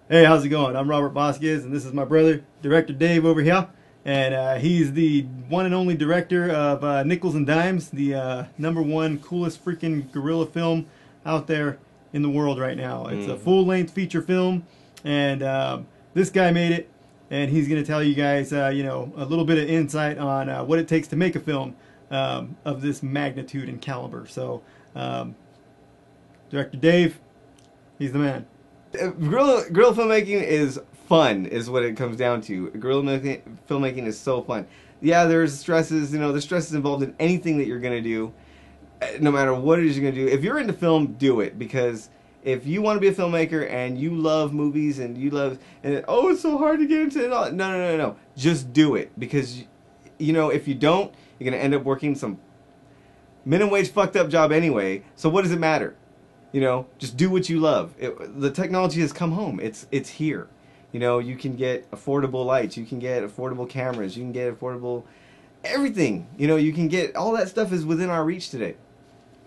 Hey, how's it going? I'm Robert Vasquez, and this is my brother, Director Dave over here. And he's the one and only director of Nickels and Dimes, the #1 coolest freaking guerrilla film out there in the world right now. It's a full-length feature film, and this guy made it, and he's going to tell you guys, a little bit of insight on what it takes to make a film of this magnitude and caliber. So, Director Dave, he's the man. Guerrilla filmmaking is fun, is what it comes down to. Filmmaking is so fun. Yeah, there's stresses. There's stresses involved in anything that you're gonna do, no matter what it is you're gonna do. If you're into film, do it, because if you want to be a filmmaker and you love movies and it's so hard to get into it all. No. Just do it, because if you don't, you're gonna end up working some minimum wage fucked up job anyway. So what does it matter? Just do what you love. The technology has come home. It's here. You can get affordable lights. You can get affordable cameras. You can get affordable everything. You can get all that stuff is within our reach today.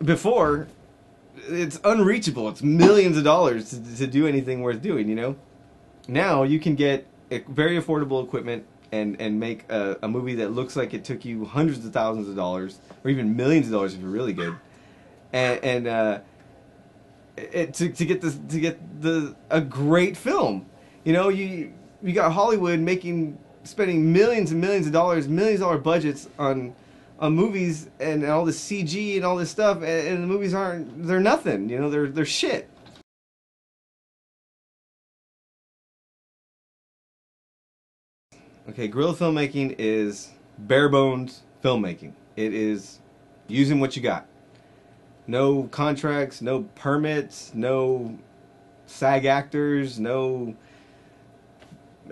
Before, it's unreachable. It's millions of dollars to do anything worth doing. Now you can get very affordable equipment and make a movie that looks like it took you hundreds of thousands of dollars, or even millions of dollars if you're really good. To get a great film. You got Hollywood spending millions and millions of dollars, $millions budgets on movies and all this CG and all this stuff, and the movies they're nothing. They're shit. Okay, guerrilla filmmaking is bare bones filmmaking. It is using what you got. No contracts, no permits, no SAG actors, no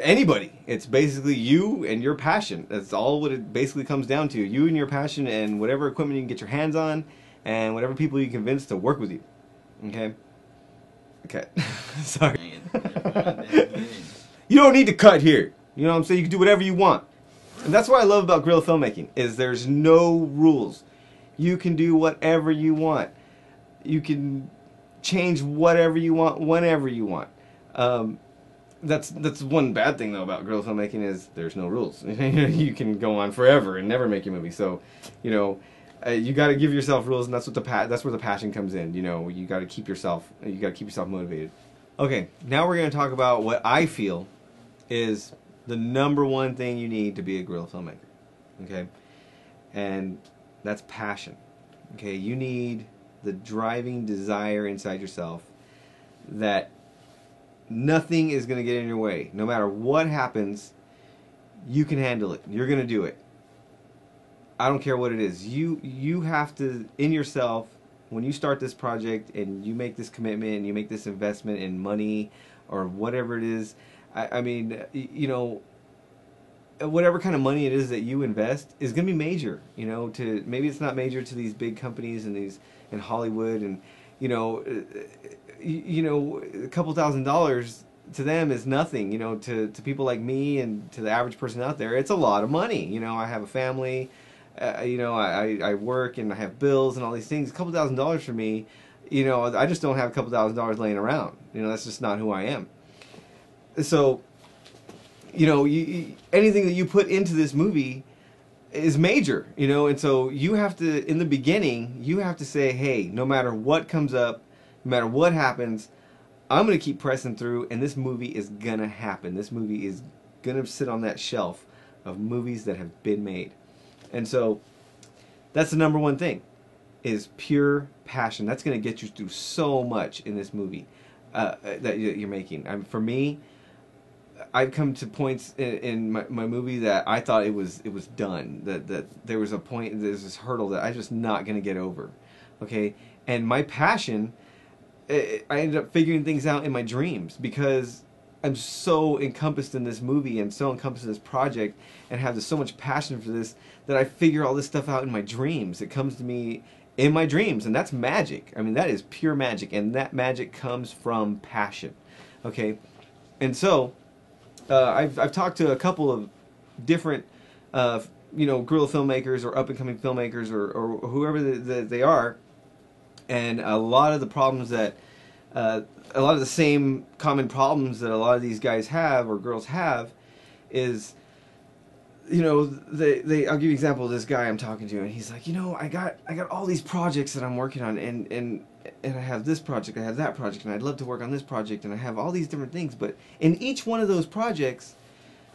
anybody. It's basically you and your passion. That's all what it basically comes down to. You and your passion and whatever equipment you can get your hands on and whatever people you can convince to work with you. Okay? Okay. Sorry. You don't need to cut here. You know what I'm saying? You can do whatever you want. And that's what I love about guerrilla filmmaking, is there's no rules. You can do whatever you want. You can change whatever you want, whenever you want. That's one bad thing though about guerrilla filmmaking, is there's no rules. You can go on forever and never make a movie. So, you got to give yourself rules, and that's where the passion comes in. You got to keep yourself motivated. Okay, now we're going to talk about what I feel is the #1 thing you need to be a guerrilla filmmaker. Okay, and that's passion. Okay, you need the driving desire inside yourself that nothing is going to get in your way. No matter what happens, you can handle it. You're going to do it. I don't care what it is. You have to, in yourself, when you start this project and you make this commitment and you make this investment in money or whatever it is, whatever kind of money it is that you invest is going to be major. Maybe it's not major to these big companies and in Hollywood, and a couple $1,000s to them is nothing. To people like me and to the average person out there, it's a lot of money. I have a family. I work and I have bills and all these things. A couple $1,000s for me, I just don't have a couple $1,000s laying around. That's just not who I am. So, anything that you put into this movie is major, and so you have to, in the beginning, you have to say, hey, no matter what comes up, no matter what happens, I'm going to keep pressing through, and this movie is going to happen. This movie is going to sit on that shelf of movies that have been made. And so that's the #1 thing, is pure passion. That's going to get you through so much in this movie that you're making. For me, I've come to points in my movie that I thought it was done. That there was a point, there's this hurdle that I'm just not going to get over. Okay? And my passion, I ended up figuring things out in my dreams, because I'm so encompassed in this movie and so encompassed in this project and have so much passion for this that I figure all this stuff out in my dreams. It comes to me in my dreams, and that's magic. That is pure magic, and that magic comes from passion. Okay? And so I've talked to a couple of different guerrilla filmmakers or up and coming filmmakers or whoever they are, and a lot of the problems that a lot of the same common problems that a lot of these guys have or girls have is, you know, I'll give you an example of this guy I'm talking to, and he's like, you know, I got all these projects that I'm working on, and I have this project, I have that project, and I'd love to work on this project, and I have all these different things, but in each one of those projects,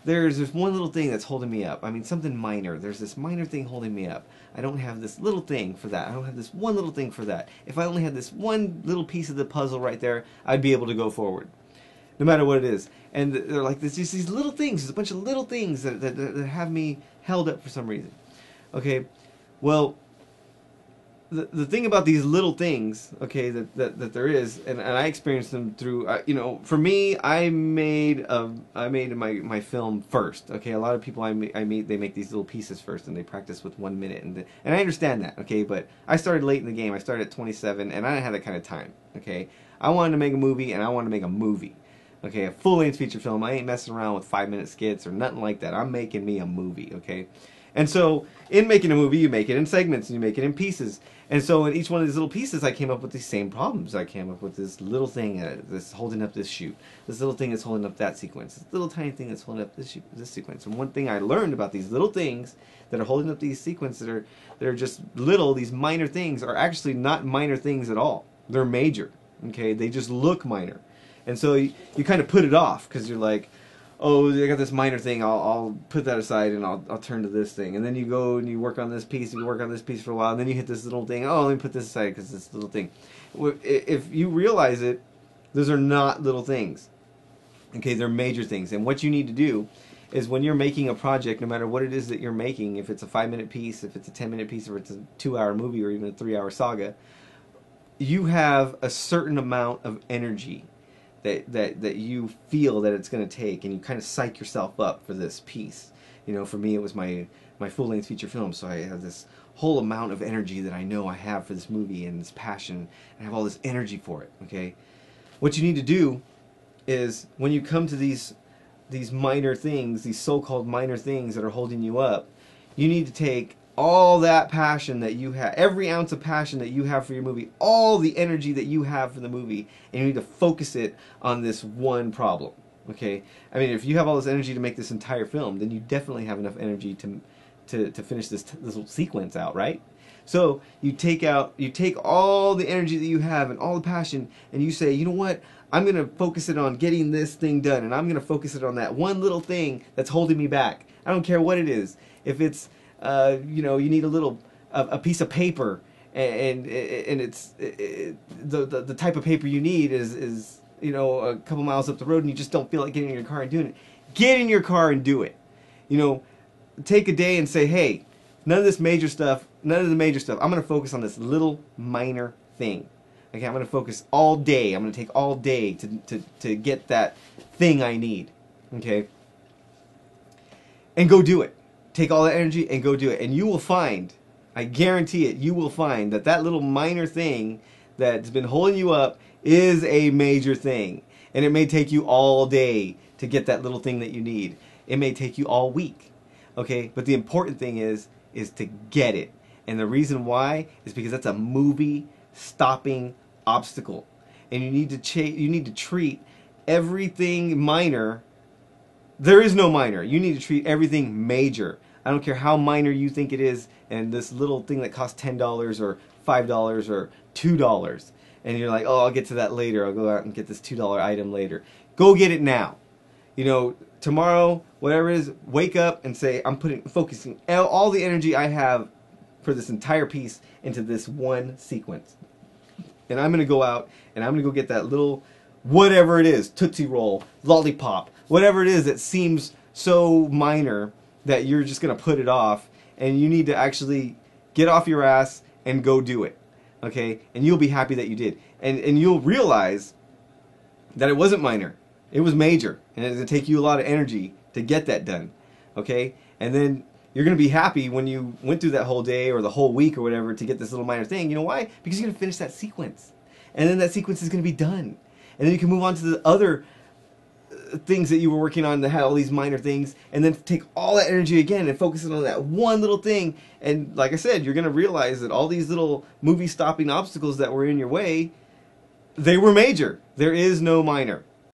there's this one little thing that's holding me up. I mean, something minor. There's this minor thing holding me up. I don't have this little thing for that. I don't have this one little thing for that. If I only had this one little piece of the puzzle right there, I'd be able to go forward, no matter what it is. And they're like, there's just these little things. There's a bunch of little things that have me held up for some reason. Okay, well, the thing about these little things, okay, that there is, and I experienced them through, you know, for me, I made my film first. Okay, a lot of people I meet, they make these little pieces first, and they practice with 1 minute, and I understand that. Okay, but I started late in the game. I started at 27, and I didn't have that kind of time. Okay, I wanted to make a movie, and I wanted to make a movie. Okay, a full-length feature film. I ain't messing around with 5-minute skits or nothing like that. I'm making me a movie. Okay. And so, in making a movie, you make it in segments, and you make it in pieces. And so, in each one of these little pieces, I came up with these same problems. I came up with this little thing that's holding up this shoot. This little thing that's holding up that sequence. This little tiny thing that's holding up this sequence. And one thing I learned about these little things that are holding up these sequences that are just little, these minor things, are actually not minor things at all. They're major. Okay? They just look minor. And so, you kind of put it off, because you're like, oh, I got this minor thing, I'll put that aside and I'll turn to this thing. And then you go and you work on this piece, and you work on this piece for a while, and then you hit this little thing, oh, let me put this aside because this little thing. If you realize it, those are not little things. Okay, they're major things. And what you need to do is, when you're making a project, no matter what it is that you're making, if it's a 5-minute piece, if it's a 10-minute piece, or it's a 2-hour movie, or even a 3-hour saga, you have a certain amount of energy that you feel that it's going to take, and you kind of psych yourself up for this piece. You know, for me, it was my full-length feature film, so I have this whole amount of energy that I know I have for this movie, and this passion, and I have all this energy for it. Okay, what you need to do is, when you come to these minor things, these so-called minor things that are holding you up, you need to take all that passion that you have, every ounce of passion that you have for your movie, all the energy that you have for the movie, and you need to focus it on this one problem. Okay? I mean, if you have all this energy to make this entire film, then you definitely have enough energy to finish this little sequence out, right? So you take all the energy that you have and all the passion, and you say, you know what? I'm going to focus it on getting this thing done, and I'm going to focus it on that one little thing that's holding me back. I don't care what it is. If it's you know, you need a piece of paper, and it's the type of paper you need is you know, a couple miles up the road, and you just don't feel like getting in your car and doing it. Get in your car and do it. You know, take a day and say, hey, none of the major stuff. I'm going to focus on this little minor thing. Okay, I'm going to focus all day. I'm going to take all day to get that thing I need. Okay, and go do it. Take all that energy and go do it. And you will find, I guarantee it, you will find that little minor thing that's been holding you up is a major thing. And it may take you all day to get that little thing that you need. It may take you all week. Okay? But the important thing is to get it. And the reason why is because that's a movie stopping obstacle. And you need to treat everything minor. There is no minor. You need to treat everything major. I don't care how minor you think it is, and this little thing that costs $10 or $5 or $2, and you're like, oh, I'll get to that later. I'll go out and get this $2 item later. Go get it now. You know, tomorrow, whatever it is, wake up and say, I'm focusing all the energy I have for this entire piece into this one sequence. And I'm going to go out, and I'm going to go get that little, whatever it is, Tootsie Roll, Lollipop, whatever it is that seems so minor that you're just going to put it off, and you need to actually get off your ass and go do it. Okay? And you'll be happy that you did. And you'll realize that it wasn't minor. It was major. And it's going to take you a lot of energy to get that done. Okay? And then you're going to be happy when you went through that whole day or the whole week or whatever to get this little minor thing. You know why? Because you're going to finish that sequence. And then that sequence is going to be done. And then you can move on to the other things that you were working on that had all these minor things, and then take all that energy again and focus it on that one little thing. And like I said, you're going to realize that all these little movie stopping obstacles that were in your way, They were major. There is no minor.